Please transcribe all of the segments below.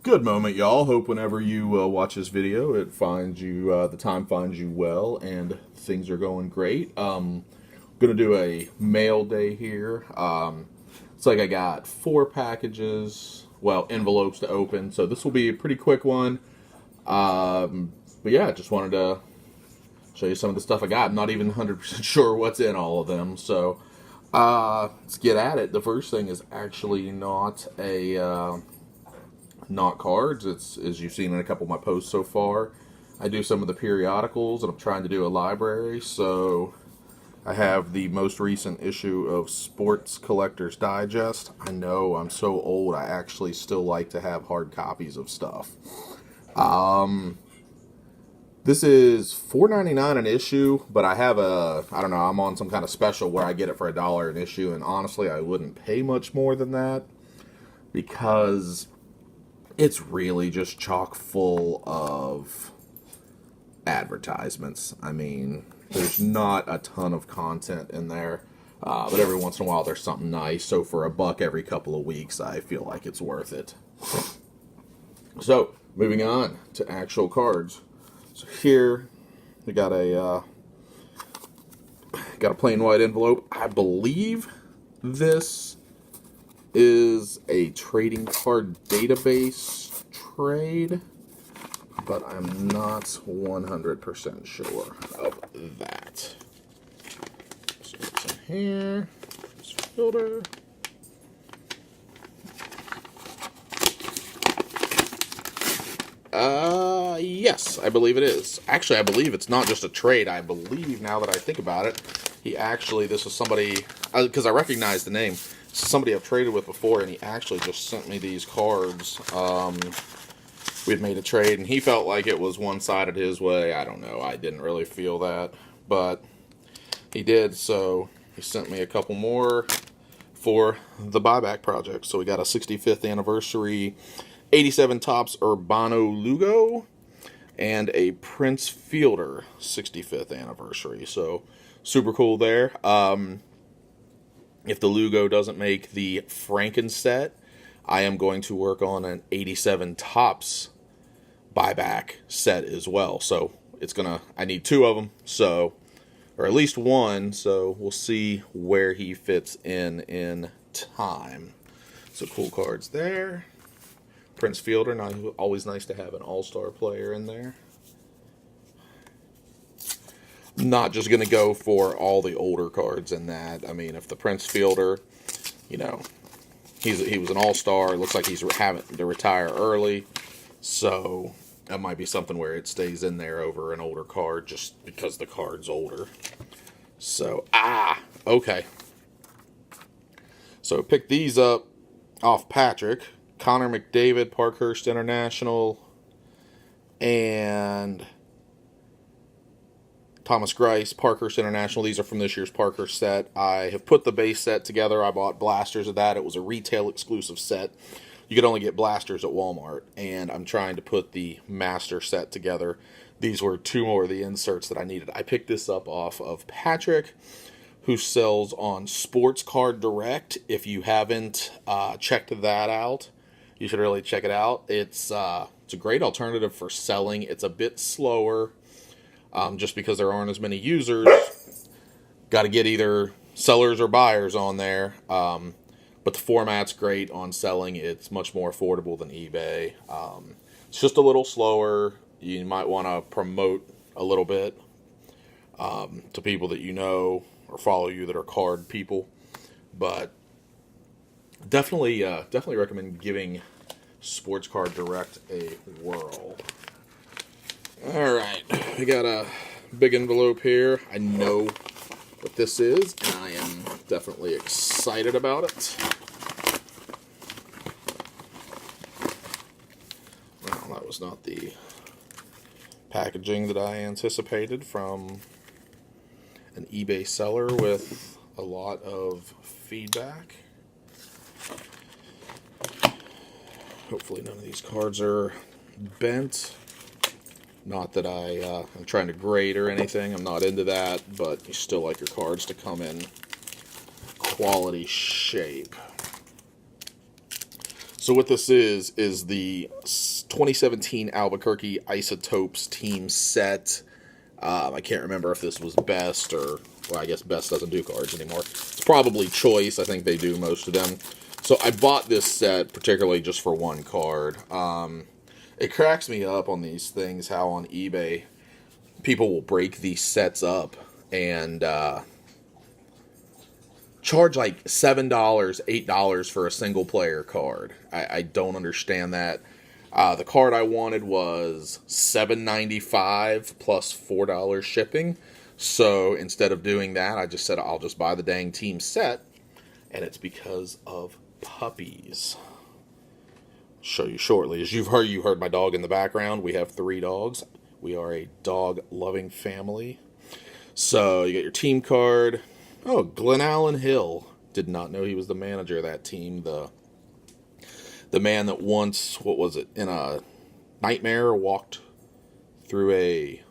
Good moment, y'all. Hope whenever you watch this video, it finds you, the time finds you well, and things are going great. Gonna do a mail day here. It's like I got 4 packages, well, envelopes to open, so this will be a pretty quick one. But yeah, just wanted to show you some of the stuff I got. I'm not even 100% sure what's in all of them, so let's get at it. The first thing is actually not cards. It's, as you've seen in a couple of my posts so far, I do some of the periodicals, and I'm trying to do a library, so I have the most recent issue of Sports Collector's Digest. I know I'm so old, I actually still like to have hard copies of stuff. This is $4.99 an issue, but I have I don't know, I'm on some kind of special where I get it for $1 an issue, and honestly, I wouldn't pay much more than that, because it's really just chock full of advertisements. I mean, there's not a ton of content in there, but every once in a while there's something nice. So for $1 every couple of weeks, I feel like it's worth it. So moving on to actual cards. So here we got a plain white envelope. I believe this is a trading card database trade, but I'm not 100% sure of that. So what's in here? This filter. Yes, I believe it is. Actually, I believe it's not just a trade. I believe, now that I think about it, this is somebody, because I recognize the name, somebody I've traded with before, and he actually just sent me these cards. We had made a trade, and he felt like it was one-sided his way. I don't know. I didn't really feel that, but he did, so he sent me a couple more for the buyback project. So we got a 65th anniversary 87 Topps Urbano Lugo and a Prince Fielder 65th anniversary. So super cool there. If the Lugo doesn't make the Franken set, I am going to work on an 87 Topps buyback set as well. So I need 2 of them, so, or at least 1, so we'll see where he fits in time. So cool cards there. Prince Fielder, always nice to have an all-star player in there. Not just going to go for all the older cards in that. I mean, if the Prince Fielder, he was an all-star, looks like he's having to retire early, so that might be something where it stays in there over an older card just because the card's older. So, okay. So pick these up off Patrick. Connor McDavid, Parkhurst International, and Thomas Grice, Parkhurst International. These are from this year's Parkhurst set. I have put the base set together. I bought blasters of that. It was a retail exclusive set. You could only get blasters at Walmart, and I'm trying to put the master set together. These were 2 more of the inserts that I needed. I picked this up off of Patrick, who sells on Sports Card Direct. If you haven't checked that out, you should really check it out. It's a great alternative for selling. It's a bit slower, just because there aren't as many users. Got to get either sellers or buyers on there. But the format's great on selling. It's much more affordable than eBay. It's just a little slower. You might want to promote a little bit to people that you know or follow you that are card people. But definitely recommend giving Sports Card Direct a whirl. Alright, we got a big envelope here. I know what this is, and I am definitely excited about it. Well, that was not the packaging that I anticipated from an eBay seller with a lot of feedback. Hopefully none of these cards are bent. Not that I'm trying to grade or anything. I'm not into that, but you still like your cards to come in quality shape. So what this is the 2017 Albuquerque Isotopes team set. I can't remember if this was best or, well, I guess best doesn't do cards anymore. It's probably choice. I think they do most of them. So I bought this set particularly just for one card. It cracks me up on these things how on eBay people will break these sets up and charge like $7, $8 for a single player card. I don't understand that. The card I wanted was $7.95 plus $4 shipping. So instead of doing that, I just said I'll just buy the dang team set. And it's because of puppies. Show you shortly. As you heard my dog in the background. We have 3 dogs. We are a dog-loving family. So you get your team card. Oh, Glenn Allen Hill. Did not know he was the manager of that team. The man that once, what was it, in a nightmare walked through a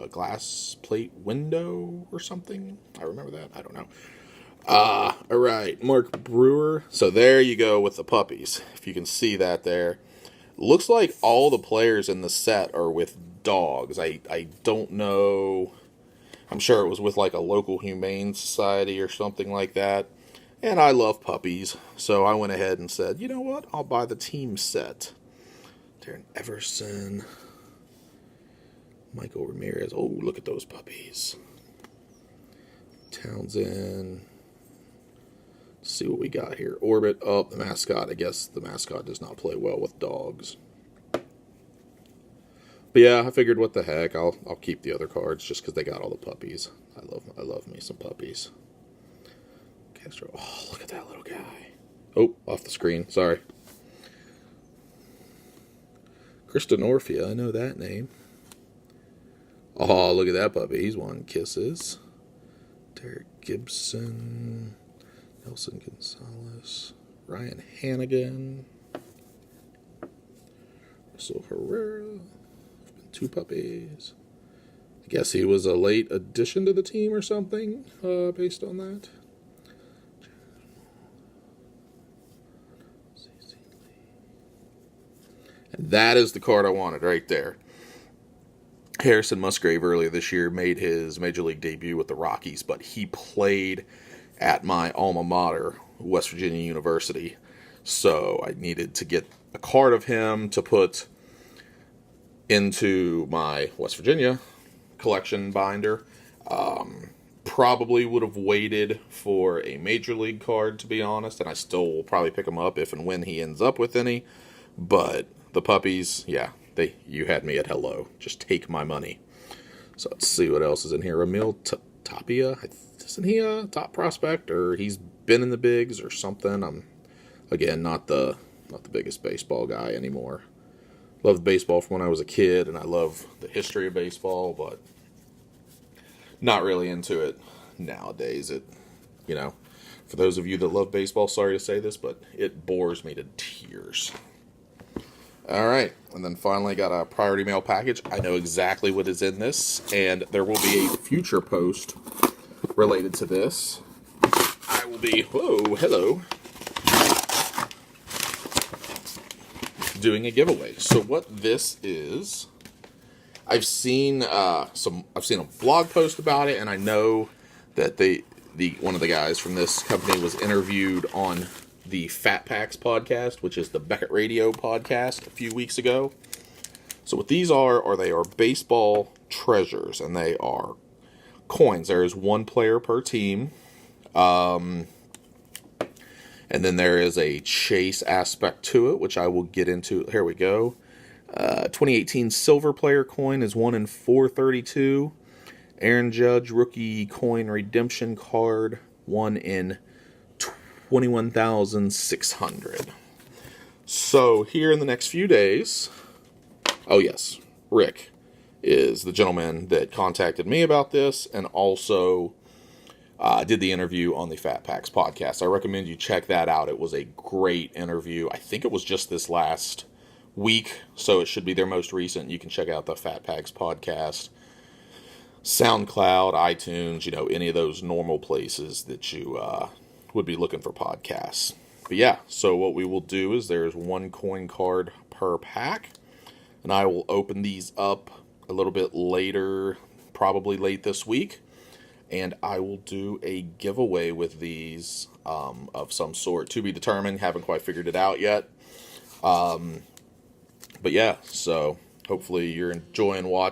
glass plate window or something. I remember that. I don't know. All right, Mark Brewer. So there you go with the puppies. If you can see that there. Looks like all the players in the set are with dogs. I don't know. I'm sure it was with like a local humane society or something like that. And I love puppies. So I went ahead and said, you know what? I'll buy the team set. Darren Everson. Michael Ramirez. Oh, look at those puppies. Townsend. Let's see what we got here. Orbit. Oh, the mascot. I guess the mascot does not play well with dogs. But yeah, I figured what the heck. I'll keep the other cards just because they got all the puppies. I love me some puppies. Castro. Oh, look at that little guy. Oh, off the screen. Sorry. Kristen Orphea. I know that name. Oh, look at that puppy. He's wanting kisses. Derek Gibson. Nelson Gonzalez. Ryan Hannigan. Russell Herrera. 2 puppies. I guess he was a late addition to the team or something, based on that. And that is the card I wanted right there. Harrison Musgrave earlier this year made his Major League debut with the Rockies, but he played at my alma mater, West Virginia University. So I needed to get a card of him to put into my West Virginia collection binder. Probably would have waited for a Major League card, to be honest, and I still will probably pick him up if and when he ends up with any. But the puppies, yeah, you had me at hello. Just take my money. So let's see what else is in here. Emil Tapia, isn't he a top prospect, or he's been in the bigs or something? I'm again not the biggest baseball guy anymore. Loved baseball from when I was a kid, and I love the history of baseball, but not really into it nowadays. For those of you that love baseball, sorry to say this, but it bores me to tears. All right, and then finally got a priority mail package. I know exactly what is in this, and there will be a future post related to this. I will be, whoa, hello, doing a giveaway. So what this is, I've seen a blog post about it, and I know that one of the guys from this company was interviewed on the Fat Packs podcast, which is the Beckett Radio podcast, a few weeks ago. So what these are they are baseball treasures, and they are coins. There is 1 player per team. And then there is a chase aspect to it, which I will get into. Here we go. 2018 silver player coin is 1 in 432. Aaron Judge rookie coin redemption card, 1 in 21,600. So here in the next few days, oh yes, Rick is the gentleman that contacted me about this and also did the interview on the Fat Packs podcast. I recommend you check that out. It was a great interview. I think it was just this last week, so it should be their most recent. You can check out the Fat Packs podcast, SoundCloud, iTunes, any of those normal places that you would be looking for podcasts. But yeah, so what we will do is there's one coin card per pack, and I will open these up a little bit later, probably late this week, and I will do a giveaway with these of some sort, to be determined. Haven't quite figured it out yet. But yeah, so hopefully you're enjoying watching.